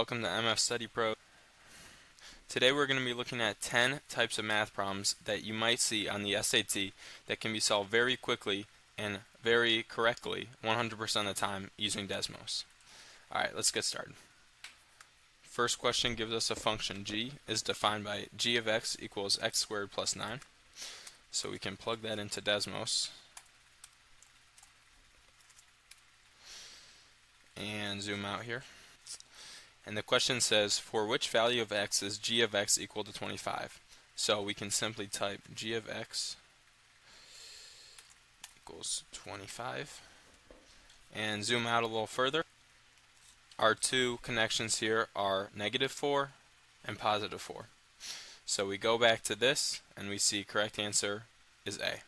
welcome to MF Study Pro. Today we're going to be looking at 10 types of math problems that you might see on the SAT that can be solved very quickly and very correctly 100% of the time using Desmos. Alright, let's get started. First question gives us a function g is defined by g of x equals x squared plus 9. So we can plug that into Desmos and zoom out here. And the question says, for which value of x is g of x equal to 25? So we can simply type g of x equals 25 and zoom out a little further. Our two connections here are -4 and +4. So we go back to this and we see correct answer is A.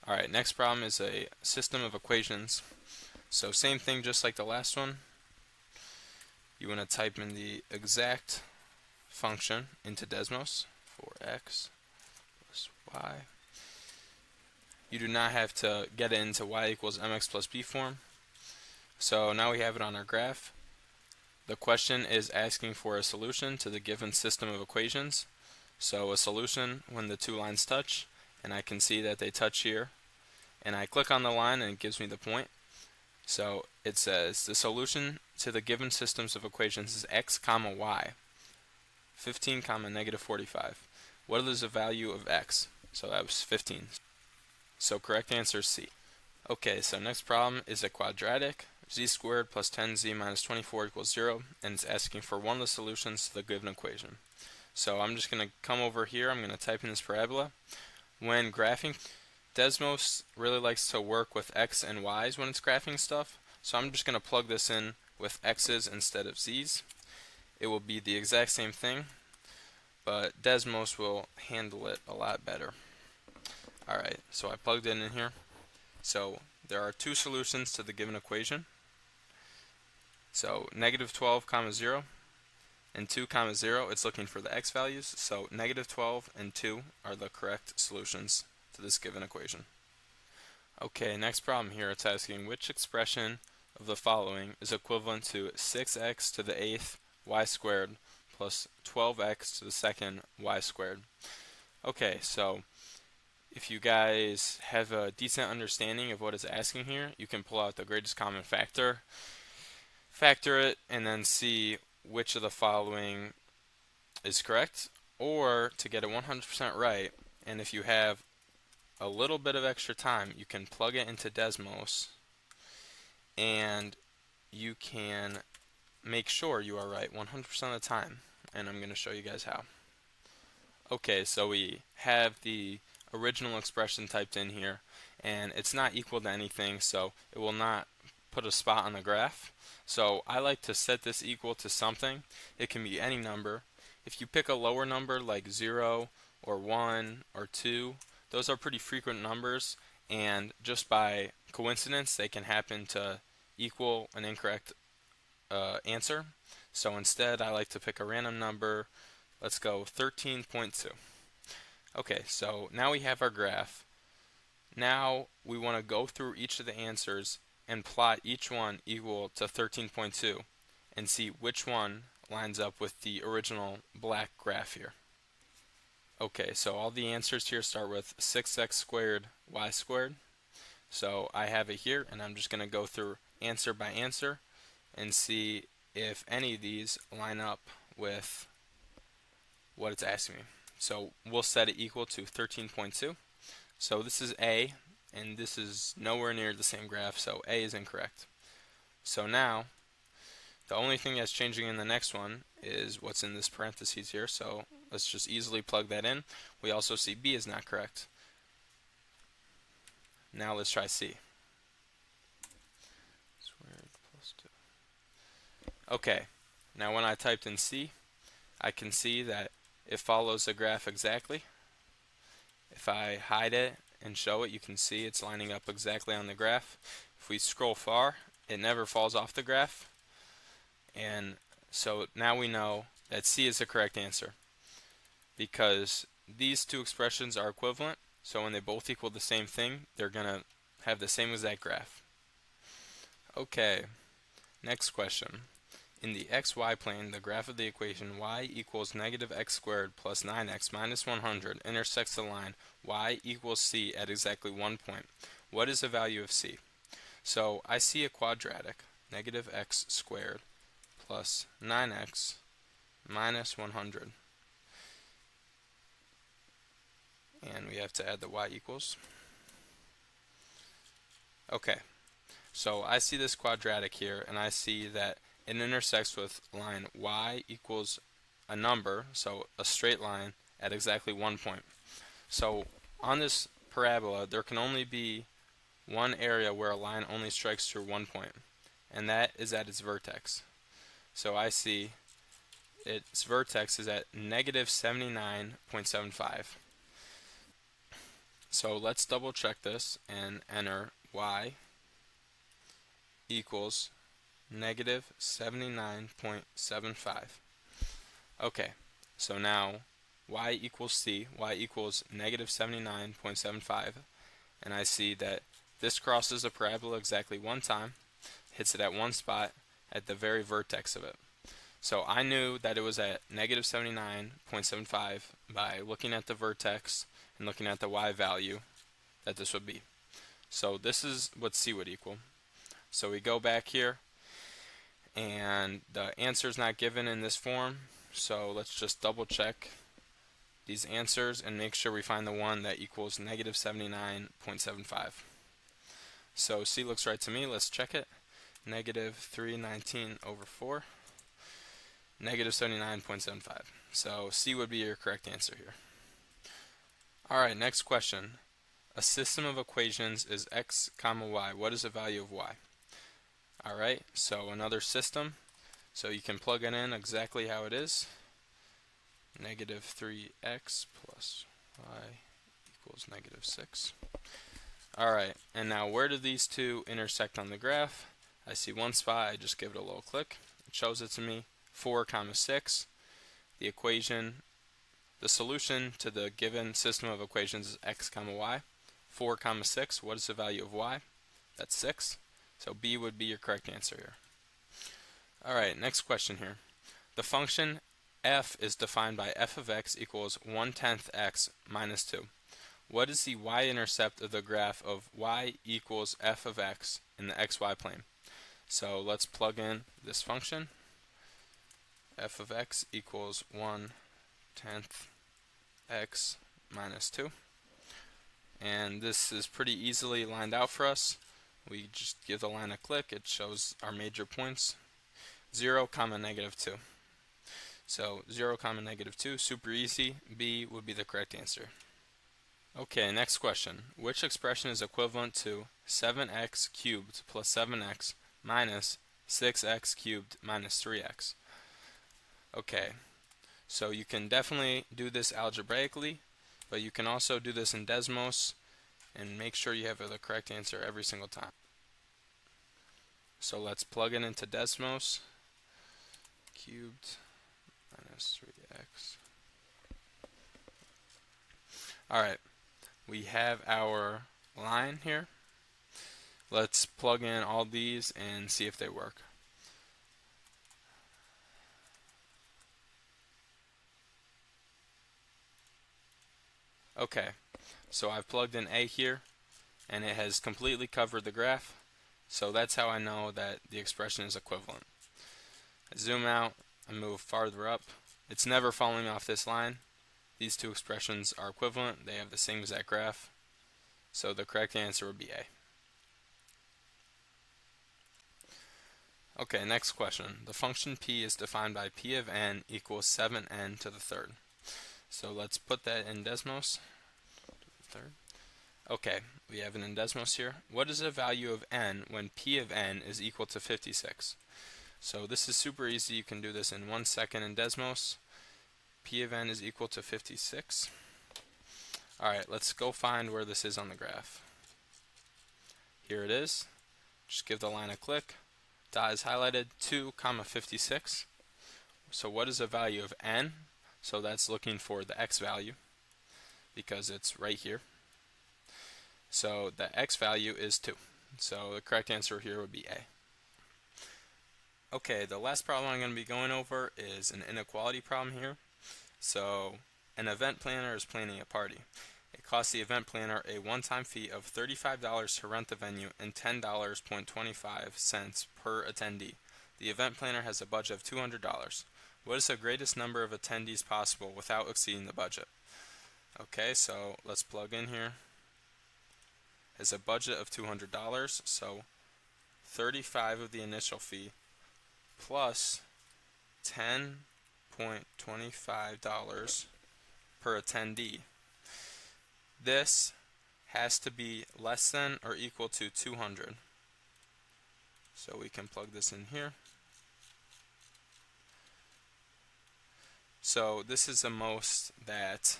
Alright, next problem is a system of equations. So same thing just like the last one. You want to type in the exact function into Desmos for x plus y. You do not have to get it into y equals mx plus b form. So now we have it on our graph. The question is asking for a solution to the given system of equations. So a solution when the two lines touch, and I can see that they touch here. And I click on the line and it gives me the point. So it says the solution to the given systems of equations is x comma y, 15 comma -45. What is the value of x? So that was 15. So correct answer is C. Okay, so next problem is a quadratic. Z squared plus 10z minus 24 equals 0, and it's asking for one of the solutions to the given equation. So I'm just going to come over here, I'm going to type in this parabola. When graphing, Desmos really likes to work with x and y's when it's graphing stuff, so I'm just going to plug this in with x's instead of z's. It will be the exact same thing, but Desmos will handle it a lot better. Alright, so I plugged it in here. So there are two solutions to the given equation. So -12 comma 0 and 2 comma 0, it's looking for the x values, so -12 and 2 are the correct solutions to this given equation. Okay, next problem here, it's asking which expression of the following is equivalent to 6x to the 8th y squared plus 12x to the 2nd y squared. Okay, so if you guys have a decent understanding of what it's asking here, you can pull out the greatest common factor, factor it, and then see which of the following is correct, or to get it 100% right, and if you have a little bit of extra time, you can plug it into Desmos and you can make sure you are right 100% of the time, and I'm going to show you guys how. Okay, so we have the original expression typed in here, and it's not equal to anything, so it will not put a spot on the graph. So I like to set this equal to something. It can be any number. If you pick a lower number like 0 or 1 or 2, those are pretty frequent numbers, and just by coincidence they can happen to equal an incorrect answer. So instead I like to pick a random number. Let's go 13.2. Okay, so now we have our graph. Now we want to go through each of the answers and plot each one equal to 13.2 and see which one lines up with the original black graph here. Okay, so all the answers here start with 6x squared y squared. So I have it here, and I'm just going to go through answer by answer and see if any of these line up with what it's asking me. So we'll set it equal to 13.2. So this is A, and this is nowhere near the same graph, so A is incorrect. So now, the only thing that's changing in the next one is what's in this parentheses here, so let's just easily plug that in. We also see B is not correct. Now let's try C. Squared plus 2. Okay, now when I typed in C, I can see that it follows the graph exactly. If I hide it and show it, you can see it's lining up exactly on the graph. If we scroll far, it never falls off the graph. And so now we know that C is the correct answer, because these two expressions are equivalent, so when they both equal the same thing, they're going to have the same exact graph. Okay, next question. In the xy plane, the graph of the equation y equals negative x squared plus 9x minus 100 intersects the line y equals c at exactly 1 point. What is the value of c? So I see a quadratic, negative x squared plus 9x minus 100. And we have to add the y equals. Okay, so I see this quadratic here, and I see that it intersects with line y equals a number, so a straight line at exactly 1 point. So on this parabola, there can only be one area where a line only strikes through 1 point, and that is at its vertex. So I see its vertex is at negative 79.75. So let's double check this and enter y equals negative 79.75. Okay, so now y equals c, y equals negative 79.75, and I see that this crosses a parabola exactly one time, hits it at one spot at the very vertex of it. So I knew that it was at negative 79.75 by looking at the vertex and looking at the y value that this would be. So this is what c would equal. So we go back here, and the answer is not given in this form, so let's just double check these answers and make sure we find the one that equals negative 79.75. So c looks right to me. Let's check it. Negative 319 over 4, negative 79.75. So c would be your correct answer here. Alright, next question. A system of equations is x comma y. What is the value of y? Alright, so another system. So you can plug it in exactly how it is. Negative 3x plus y equals negative 6. Alright, and now where do these two intersect on the graph? I see one spot, I just give it a little click. It shows it to me, 4 comma 6. The equation, the solution to the given system of equations is x comma y. 4 comma 6, what is the value of y? That's 6. So B would be your correct answer here. Alright, next question here. The function f is defined by f of x equals 1/10 x minus 2. What is the y-intercept of the graph of y equals f of x in the xy plane? So let's plug in this function. F of x equals 1/10 x minus 2. And this is pretty easily lined out for us. We just give the line a click, it shows our major points. 0 comma negative 2. So 0 comma negative 2, super easy. B would be the correct answer. Okay, next question. Which expression is equivalent to 7x cubed plus 7x minus 6x cubed minus 3x? Okay, so you can definitely do this algebraically, but you can also do this in Desmos and make sure you have the correct answer every single time. So let's plug it into Desmos. Cubed minus 3x. Alright, we have our line here. Let's plug in all these and see if they work. Okay, so I've plugged in A here, and it has completely covered the graph. So that's how I know that the expression is equivalent. I zoom out and move farther up. It's never falling off this line. These two expressions are equivalent. They have the same exact graph. So the correct answer would be A. Okay, next question. The function p is defined by p of n equals 7n to the third. So let's put that in Desmos. Third. Okay, we have an in Desmos here. What is the value of n when p of n is equal to 56? So this is super easy. You can do this in 1 second in Desmos. P of n is equal to 56. Alright, let's go find where this is on the graph. Here it is. Just give the line a click. Dot is highlighted, 2 comma 56. So what is the value of n? So that's looking for the x value because it's right here. So the x value is 2. So the correct answer here would be A. Okay, the last problem I'm going to be going over is an inequality problem here. So, an event planner is planning a party. It costs the event planner a one-time fee of $35 to rent the venue and $10.25 per attendee. The event planner has a budget of $200. What is the greatest number of attendees possible without exceeding the budget? Okay, so let's plug in here. Has a budget of $200, so 35 of the initial fee plus $10.25 per attendee. This has to be less than or equal to 200. So we can plug this in here. So this is the most that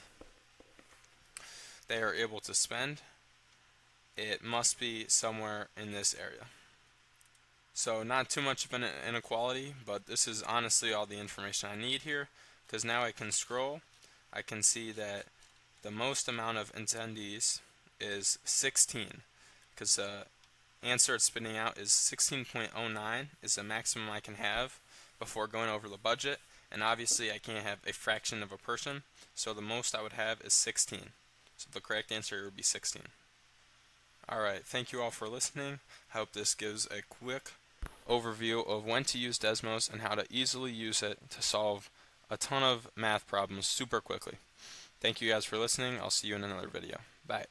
they are able to spend. It must be somewhere in this area. So not too much of an inequality, but this is honestly all the information I need here, because now I can scroll. I can see that the most amount of attendees is 16, because the answer it's spitting out is 16.09 is the maximum I can have before going over the budget, and obviously I can't have a fraction of a person, so the most I would have is 16. So the correct answer would be 16. Alright, thank you all for listening. I hope this gives a quick overview of when to use Desmos and how to easily use it to solve a ton of math problems super quickly. Thank you guys for listening. I'll see you in another video. Bye.